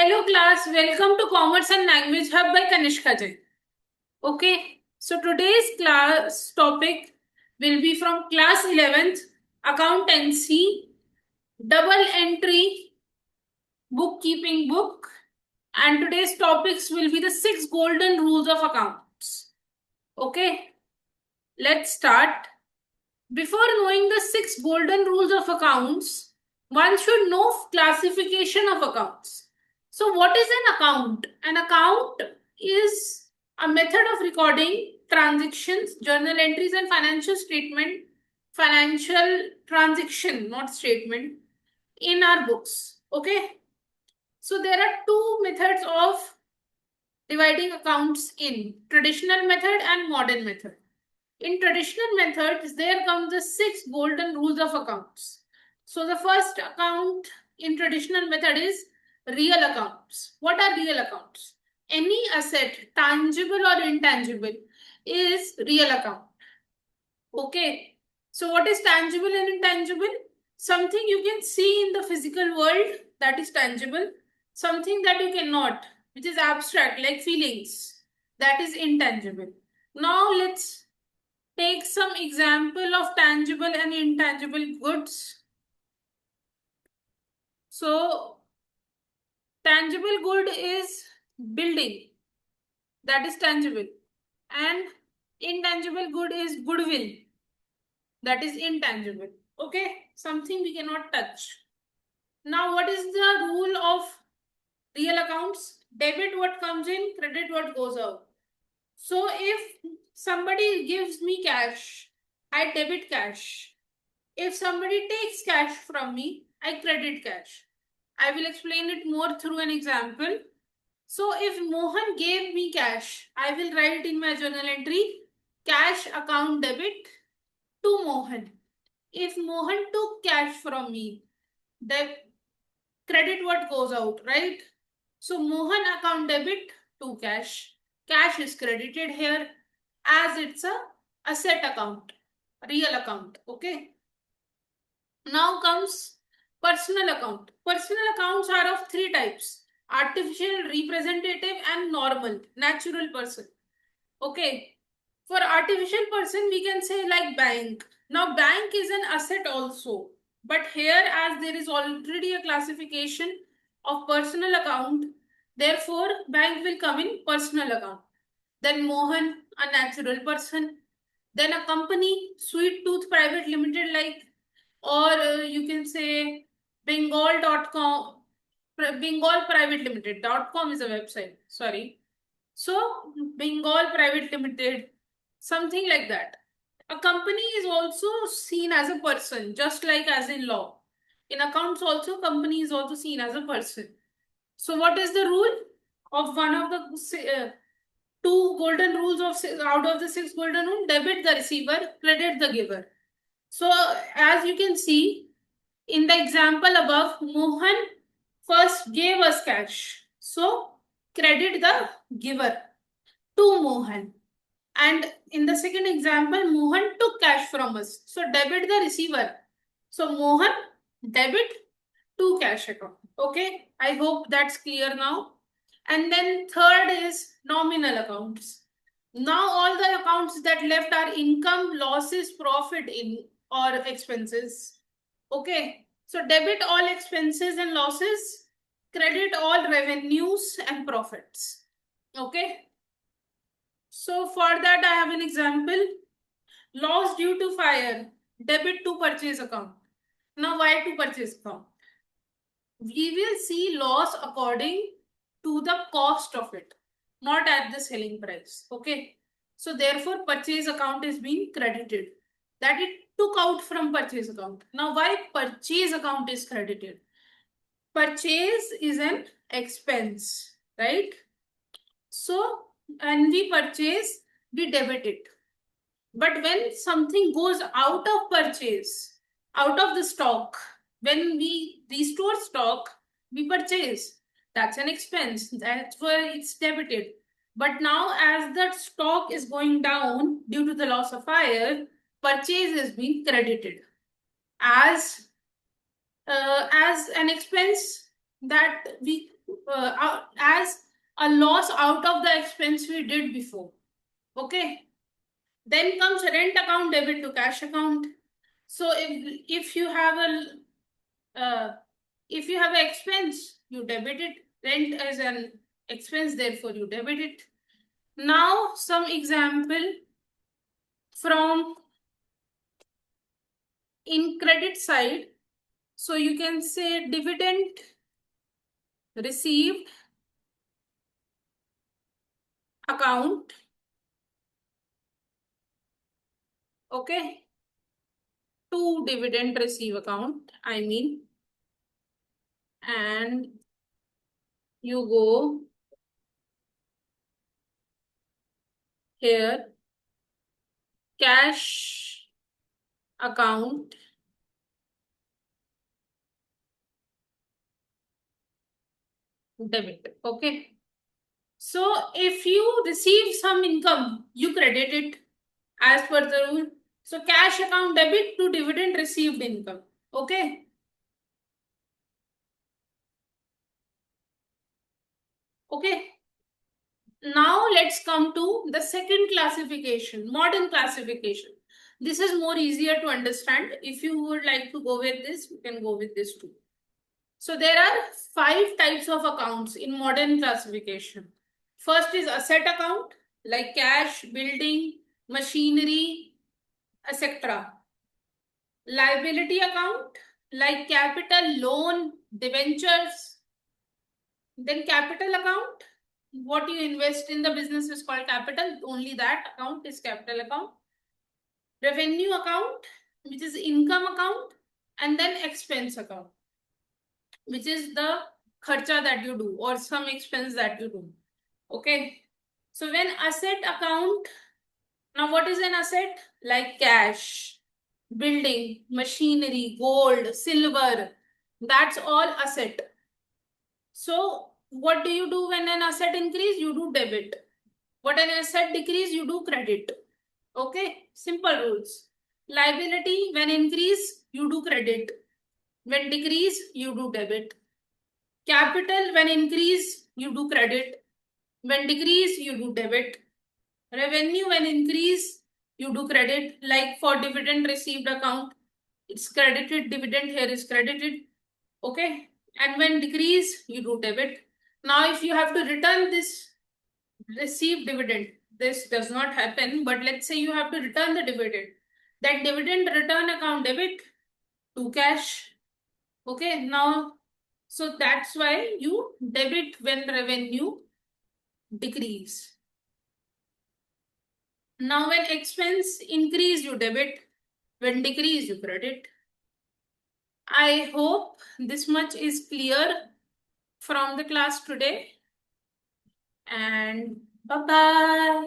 Hello class, welcome to Commerce and Language Hub by Kanishka Jain. Okay, so today's class topic will be from class 11th, accountancy, double entry bookkeeping book, and today's topics will be the 6 golden rules of accounts. Okay, let's start. Before knowing the 6 golden rules of accounts, one should know classification of accounts. So, what is an account? An account is a method of recording transactions, journal entries, and financial statement, financial transaction, not statement, in our books. Okay. So, there are two methods of dividing accounts in traditional method and modern method. In traditional methods, there come the 6 golden rules of accounts. So the first account in traditional method is real accounts. What are real accounts? Any asset, tangible or intangible, is real account. Okay. So what is tangible and intangible? Something you can see in the physical world, that is tangible. Something that you cannot, which is abstract, like feelings, that is intangible. Now let's take some example of tangible and intangible goods. So, tangible good is building, that is tangible, and intangible good is goodwill, that is intangible. Okay, something we cannot touch. Now, what is the rule of real accounts? Debit what comes in, credit what goes out. So, if somebody gives me cash, I debit cash. If somebody takes cash from me, I credit cash. I will explain it more through an example. So if Mohan gave me cash, I will write in my journal entry, cash account debit to Mohan. If Mohan took cash from me, the credit what goes out, right? So Mohan account debit to cash. Cash is credited here as it's a asset account, real account. Okay. Now comes personal account. Personal accounts are of 3 types: artificial, representative, and normal, natural person. Okay. For artificial person, we can say like bank. Now, bank is an asset also. But here, as there is already a classification of personal account, therefore, bank will come in personal account. Then Mohan, a natural person. Then a company, Sweet Tooth Private Limited, like, or you can say Bengal.com, Bengal Private Limited.com is a website. Sorry. So, Bengal Private Limited, something like that. A company is also seen as a person, just like as in law. In accounts, also, company is also seen as a person. So, what is the rule of one of the 2 golden rules of out of the 6 golden rules? Debit the receiver, credit the giver. So, as you can see in the example above, Mohan first gave us cash. So, credit the giver to Mohan. And in the second example, Mohan took cash from us. So, debit the receiver. So, Mohan debit to cash account. Okay, I hope that's clear now. And then third is nominal accounts. Now all the accounts that left are income, losses, profit in or expenses. Okay, so debit all expenses and losses, credit all revenues and profits. Okay, so for that I have an example. Loss due to fire, debit to purchase account. Now why to purchase account? We will see loss according to the cost of it, not at the selling price. Okay. So therefore, purchase account is being credited. That it took out from purchase account. Now, why purchase account is credited? Purchase is an expense, right? So, and we purchase, we debit it. But when something goes out of purchase, out of the stock, when we restore stock, we purchase. That's an expense. That's where it's debited. But now, as that stock is going down due to the loss of fire, purchase is being credited as an expense. that we as a loss out of the expense we did before. Okay. Then comes rent account debit to cash account. So if you have an expense, you debit it. Rent is an expense, therefore you debit it. Now some example from in credit side. So you can say dividend received account. Okay. To dividend receive account, I mean, and you go here, cash account, debit. Okay. So if you receive some income, you credit it as per the rule. So cash account debit to dividend received income. Okay. Okay. Now let's come to the second classification, modern classification. This is more easier to understand. If you would like to go with this, you can go with this too. So there are 5 types of accounts in modern classification. First is asset account, like cash, building, machinery, etc. Liability account, like capital, loan, debentures. Then capital account, what you invest in the business is called capital. Only that account is capital account. Revenue account, which is income account. And then expense account, which is the kharcha that you do or some expense that you do. Okay. So when asset account, now what is an asset? Like cash, building, machinery, gold, silver, that's all asset. So what do you do when an asset increase? You do debit. What an asset decrease? You do credit. Okay, simple rules. Liability, when increase, you do credit. When decrease, you do debit. Capital, when increase, you do credit. When decrease, you do debit. Revenue, when increase, you do credit. Like for dividend received account, it's credited. Dividend here is credited. Okay. And when decrease, you do debit. Now, if you have to return this received dividend, this does not happen. But let's say you have to return the dividend. That dividend return account debit to cash. Okay. Now, so that's why you debit when revenue decrease. Now, when expense increase, you debit. When decrease, you credit. I hope this much is clear from the class today. And bye-bye.